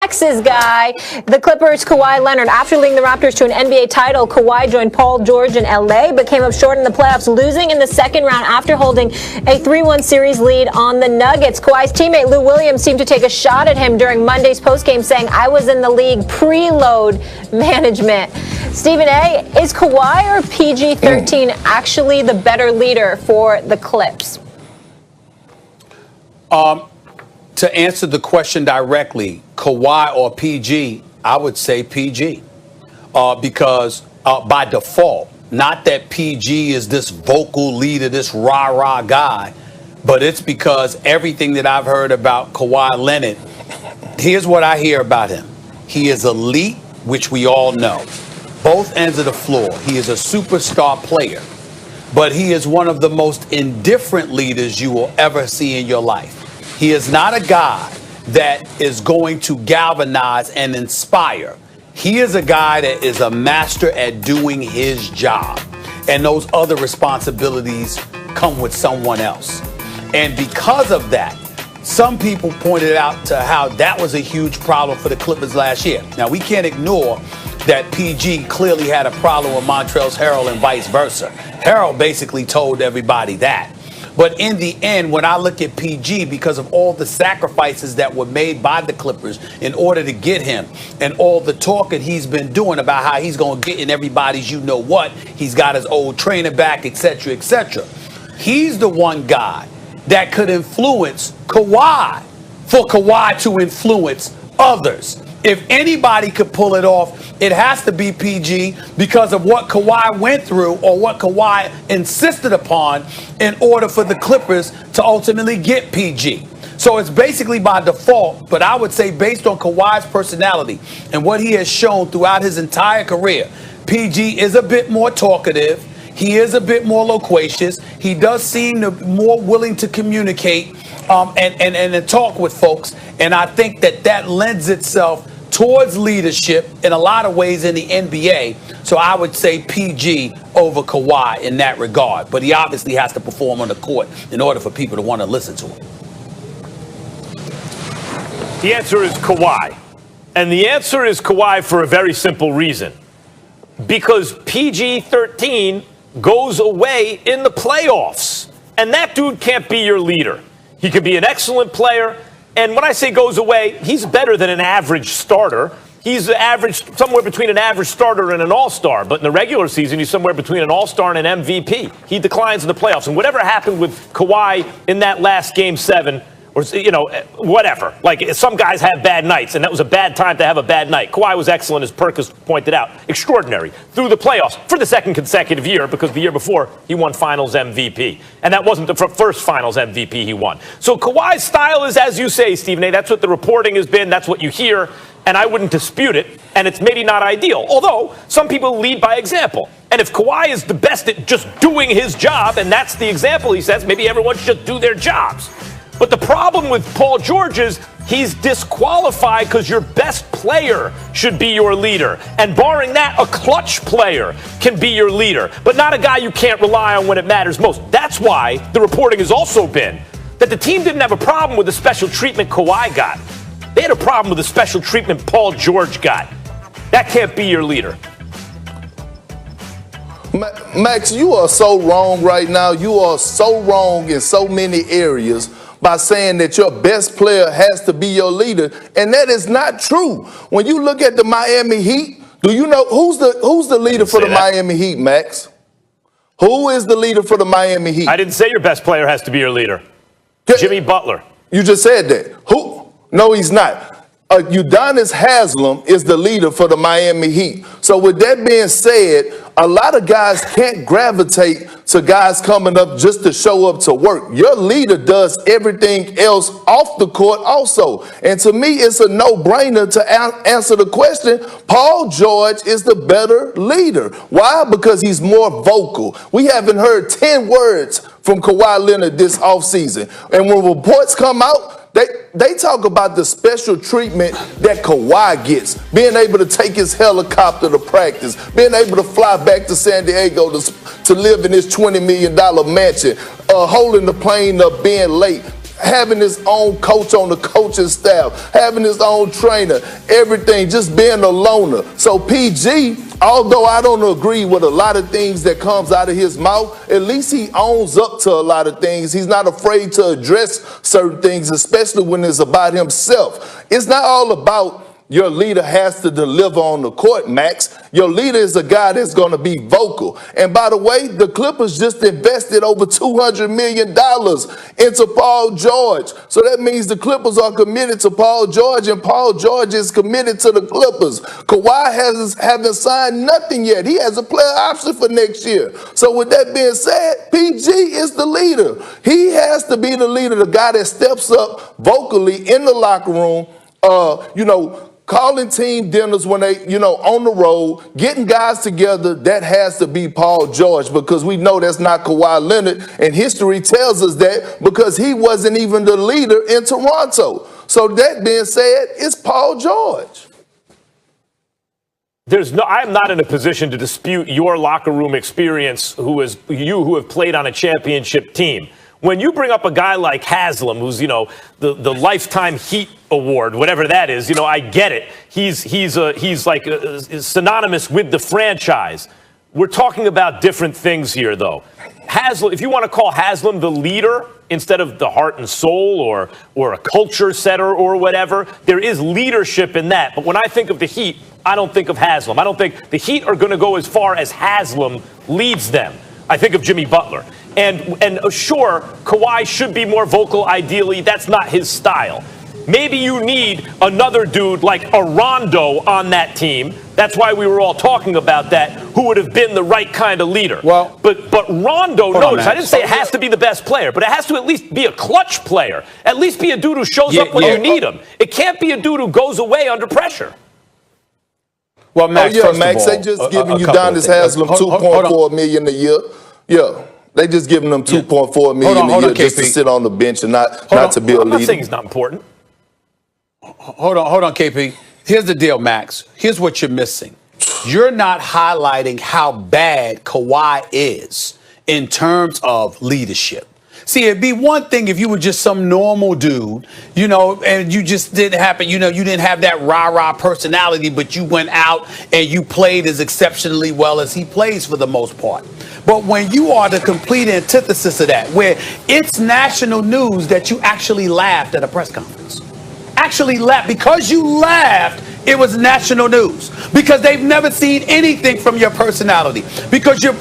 Max's guy, the Clippers' Kawhi Leonard. After leading the Raptors to an NBA title, Kawhi joined Paul George in LA, but came up short in the playoffs, losing in the second round after holding a 3-1 series lead on the Nuggets. Kawhi's teammate Lou Williams seemed to take a shot at him during Monday's postgame, saying, "I was in the league pre-load management." Stephen A., is Kawhi or PG-13 actually the better leader for the Clips? To answer the question directly, Kawhi or PG, I would say PG. Because by default, not that PG is this vocal leader, this rah-rah guy, but it's because everything that I've heard about Kawhi Leonard, here's what I hear about him. He is elite, which we all know. Both ends of the floor. He is a superstar player, but he is one of the most indifferent leaders you will ever see in your life. He is not a guy that is going to galvanize and inspire. He is a guy that is a master at doing his job. And those other responsibilities come with someone else. And because of that, some people pointed out to how that was a huge problem for the Clippers last year. Now, we can't ignore that PG clearly had a problem with Montrezl Harrell and vice versa. Harrell basically told everybody that. But in the end, when I look at PG, because of all the sacrifices that were made by the Clippers in order to get him, and all the talk that he's been doing about how he's going to get in everybody's you know what, he's got his old trainer back, etc., etc. He's the one guy that could influence Kawhi, for Kawhi to influence others. If anybody could pull it off, it has to be PG, because of what Kawhi went through, or what Kawhi insisted upon in order for the Clippers to ultimately get PG. So it's basically by default, but I would say based on Kawhi's personality and what he has shown throughout his entire career, PG is a bit more talkative. He is a bit more loquacious. He does seem more willing to communicate and talk with folks. And I think that lends itself towards leadership in a lot of ways in the NBA. So I would say PG over Kawhi in that regard. But he obviously has to perform on the court in order for people to want to listen to him. The answer is Kawhi. And the answer is Kawhi for a very simple reason. Because PG-13 goes away in the playoffs. And that dude can't be your leader. He could be an excellent player. And when I say goes away, he's better than an average starter. He's average, somewhere between an average starter and an all-star. But in the regular season, he's somewhere between an all-star and an MVP. He declines in the playoffs. And whatever happened with Kawhi in that last Game 7, or, whatever. Like, some guys have bad nights, and that was a bad time to have a bad night. Kawhi was excellent, as Perkins pointed out. Extraordinary. Through the playoffs for the second consecutive year, because the year before, he won Finals MVP. And that wasn't the first Finals MVP he won. So Kawhi's style is, as you say, Stephen A., that's what the reporting has been. That's what you hear. And I wouldn't dispute it. And it's maybe not ideal. Although, some people lead by example. And if Kawhi is the best at just doing his job, and that's the example he says, maybe everyone should just do their jobs. But the problem with Paul George is he's disqualified because your best player should be your leader. And barring that, a clutch player can be your leader, but not a guy you can't rely on when it matters most. That's why the reporting has also been that the team didn't have a problem with the special treatment Kawhi got. They had a problem with the special treatment Paul George got. That can't be your leader. Max, you are so wrong right now. You are so wrong in so many areas by saying that your best player has to be your leader, and that is not true. When you look at the Miami Heat, do you know who's the leader for the Miami Heat, Max? Who is the leader for the Miami Heat? I didn't say your best player has to be your leader. Jimmy Butler. You just said that. Who? No, he's not. Udonis Haslem is the leader for the Miami Heat. So with that being said, a lot of guys can't gravitate to guys coming up just to show up to work. Your leader does everything else off the court also. And to me, it's a no-brainer to answer the question. Paul George is the better leader. Why? Because he's more vocal. We haven't heard 10 words from Kawhi Leonard this offseason. And when reports come out, they talk about the special treatment that Kawhi gets, being able to take his helicopter to practice, being able to fly back to San Diego to live in his $20 million mansion, holding the plane up, being late. having his own coach on the coaching staff, having his own trainer, everything, just being a loner. So PG, although I don't agree with a lot of things that comes out of his mouth, at least he owns up to a lot of things. He's not afraid to address certain things, especially when it's about himself. It's not all about your leader has to deliver on the court, Max. Your leader is a guy that's going to be vocal. And by the way, the Clippers just invested over $200 million into Paul George. So that means the Clippers are committed to Paul George, and Paul George is committed to the Clippers. Kawhi haven't signed nothing yet. He has a player option for next year. So with that being said, PG is the leader. He has to be the leader, the guy that steps up vocally in the locker room, calling team dinners when they, on the road, getting guys together. That has to be Paul George, because we know that's not Kawhi Leonard, and history tells us that because he wasn't even the leader in Toronto. So that being said, it's Paul George. I'm not in a position to dispute your locker room experience, who have played on a championship team. When you bring up a guy like Haslam, who's, the Lifetime Heat Award, whatever that is, I get it. He's synonymous with the franchise. We're talking about different things here, though. Haslam, if you want to call Haslam the leader instead of the heart and soul or a culture setter or whatever, there is leadership in that. But when I think of the Heat, I don't think of Haslam. I don't think the Heat are going to go as far as Haslam leads them. I think of Jimmy Butler. And sure, Kawhi should be more vocal ideally. That's not his style. Maybe you need another dude like a Rondo on that team. That's why we were all talking about that, who would have been the right kind of leader. Well, but Rondo, notice, I didn't say it has to be the best player, but it has to at least be a clutch player. At least be a dude who shows up when you need him. It can't be a dude who goes away under pressure. Well, Max, Max, they just giving Udonis Haslam $2.4 million a year. Yeah. They just giving them $2.4 million a year just to sit on the bench and not to be a leader. I'm not saying he's not important. Hold on, KP. Here's the deal, Max. Here's what you're missing. You're not highlighting how bad Kawhi is in terms of leadership. See, it'd be one thing if you were just some normal dude, and you just didn't happen, you didn't have that rah-rah personality, but you went out and you played as exceptionally well as he plays for the most part. But when you are the complete antithesis of that, where it's national news that you actually laughed at a press conference. Actually laughed. Because you laughed, it was national news. Because they've never seen anything from your personality. Because you're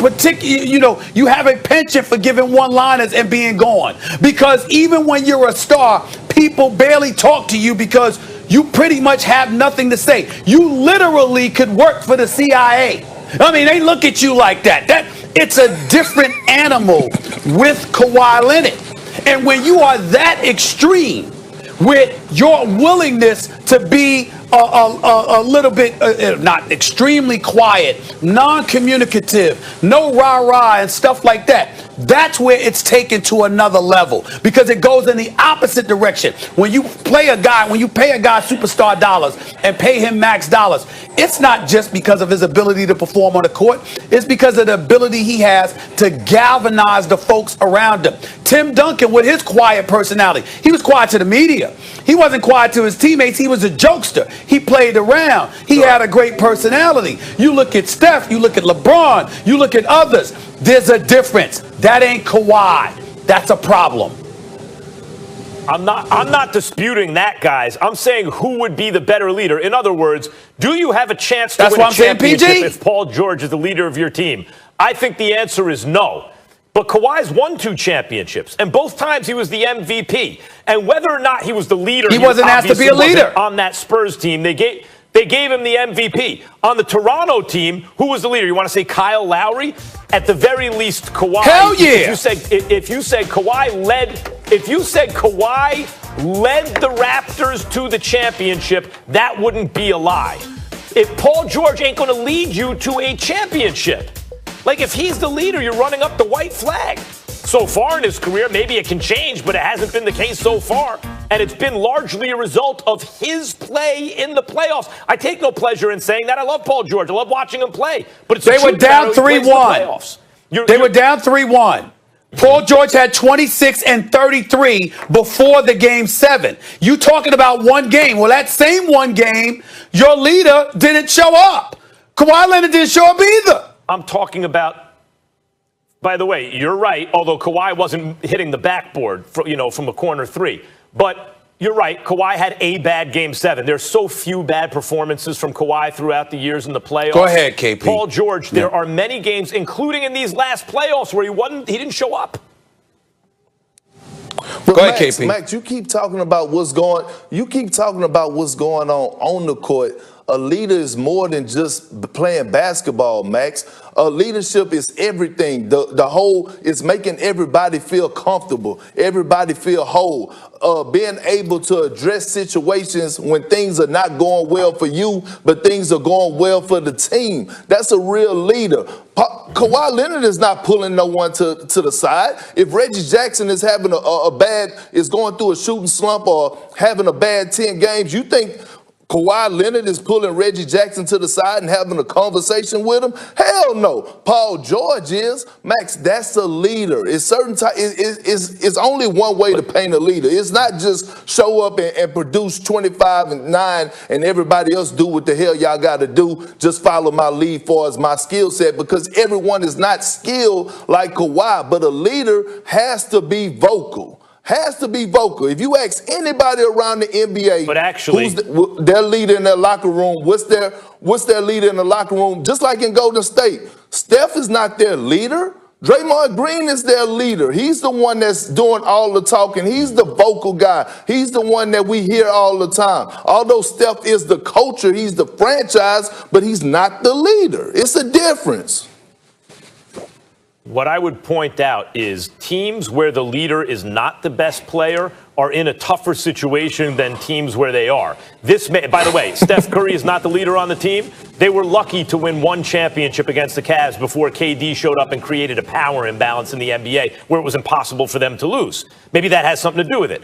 you have a penchant for giving one-liners and being gone. Because even when you're a star, people barely talk to you because you pretty much have nothing to say. You literally could work for the CIA. I mean, they look at you like that. It's a different animal with Kawhi Leonard. And when you are that extreme with your willingness to be a little bit, not extremely quiet, non-communicative, no rah-rah and stuff like that, that's where it's taken to another level, because it goes in the opposite direction. When you pay a guy superstar dollars and pay him max dollars, it's not just because of his ability to perform on the court. It's because of the ability he has to galvanize the folks around him. Tim Duncan, with his quiet personality, he was quiet to the media. He wasn't quiet to his teammates. He was a jokester. He played around. He had a great personality. You look at Steph, you look at LeBron, you look at others. There's a difference. That ain't Kawhi. That's a problem. I'm not disputing that, guys. I'm saying who would be the better leader. In other words, do you have a chance to win a championship if Paul George is the leader of your team? I think the answer is no. But Kawhi's won 2 championships, and both times he was the MVP. And whether or not he was the leader, he wasn't asked to be a leader on that Spurs team. They gave him the MVP. On the Toronto team, who was the leader? You want to say Kyle Lowry? At the very least, Kawhi. Hell yeah! If you said Kawhi led the Raptors to the championship, that wouldn't be a lie. If Paul George ain't going to lead you to a championship, like if he's the leader, you're running up the white flag. So far in his career, maybe it can change, but it hasn't been the case so far. And it's been largely a result of his play in the playoffs. I take no pleasure in saying that. I love Paul George. I love watching him play. But they were down 3-1. They were down 3-1. Paul George had 26 and 33 before the game 7. You talking about one game. Well, that same one game, your leader didn't show up. Kawhi Leonard didn't show up either. I'm talking about, by the way, you're right, although Kawhi wasn't hitting the backboard from a corner 3. But you're right, Kawhi had a bad game 7. There's so few bad performances from Kawhi throughout the years in the playoffs. Go ahead, KP. Paul George, there are many games, including in these last playoffs, where he didn't show up. But Go ahead, KP. Max, you keep talking about what's going on the court. A leader is more than just playing basketball, Max. Leadership is everything. The whole is making everybody feel comfortable, everybody feel whole. Being able to address situations when things are not going well for you, but things are going well for the team. That's a real leader. Kawhi Leonard is not pulling no one to the side. If Reggie Jackson is having is going through a shooting slump or having a bad 10 games, you think Kawhi Leonard is pulling Reggie Jackson to the side and having a conversation with him? Hell no. Paul George is. Max, that's a leader. It's only one way to paint a leader. It's not just show up and produce 25 and 9 and everybody else do what the hell y'all got to do. Just follow my lead for as my skill set, because everyone is not skilled like Kawhi, but a leader has to be vocal. Has to be vocal. If you ask anybody around the NBA, but actually, who's their leader in their locker room, what's their leader in the locker room? Just like in Golden State, Steph is not their leader. Draymond Green is their leader. He's the one that's doing all the talking. He's the vocal guy. He's the one that we hear all the time. Although Steph is the culture, he's the franchise, but he's not the leader. It's a difference. What I would point out is teams where the leader is not the best player are in a tougher situation than teams where they are. By the way, Steph Curry is not the leader on the team. They were lucky to win one championship against the Cavs before KD showed up and created a power imbalance in the NBA where it was impossible for them to lose. Maybe that has something to do with it.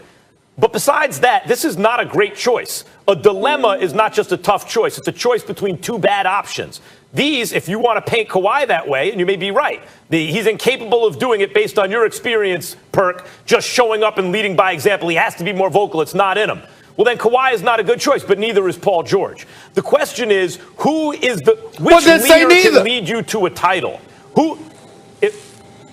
But besides that, this is not a great choice. A dilemma is not just a tough choice. It's a choice between two bad options. These, if you want to paint Kawhi that way, and you may be right, he's incapable of doing it based on your experience, Perk, just showing up and leading by example. He has to be more vocal. It's not in him. Well, then Kawhi is not a good choice, but neither is Paul George. The question is, which leader can lead you to a title?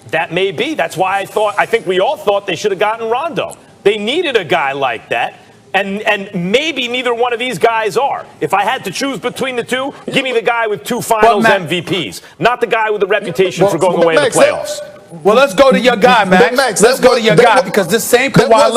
That may be. That's why I think we all thought they should have gotten Rondo. They needed a guy like that. And maybe neither one of these guys are. If I had to choose between the two, give me the guy with 2 finals MVPs, not the guy with a reputation for going away in the playoffs. Well, let's go to your guy, Max. Let's go to your guy, because this same Kawhi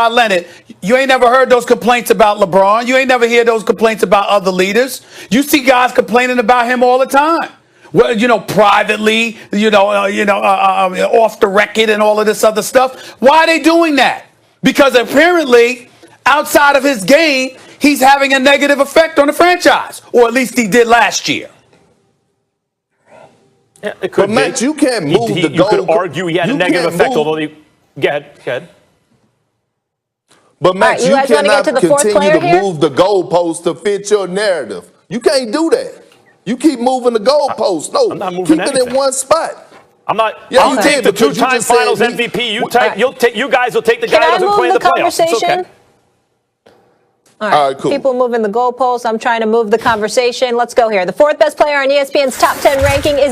Leonard, you ain't never heard those complaints about LeBron. You ain't never heard those complaints about other leaders. You see guys complaining about him all the time. Well, privately, off the record and all of this other stuff. Why are they doing that? Because apparently, outside of his game, he's having a negative effect on the franchise, or at least he did last year. Yeah, it could but Max, you can't move the goal. You could argue he had a negative effect, although go ahead. But Max, you cannot continue to move the goalpost to fit your narrative. You can't do that. You keep moving the goalpost. No, I'm not moving keep it in one spot. I'm not. Yeah, I'll take the 2-time Finals MVP. You guys will take the guy who doesn't play in the playoffs. It's okay. All right, cool. People moving the goalposts. I'm trying to move the conversation. Let's go here. The 4th best player on ESPN's top 10 ranking is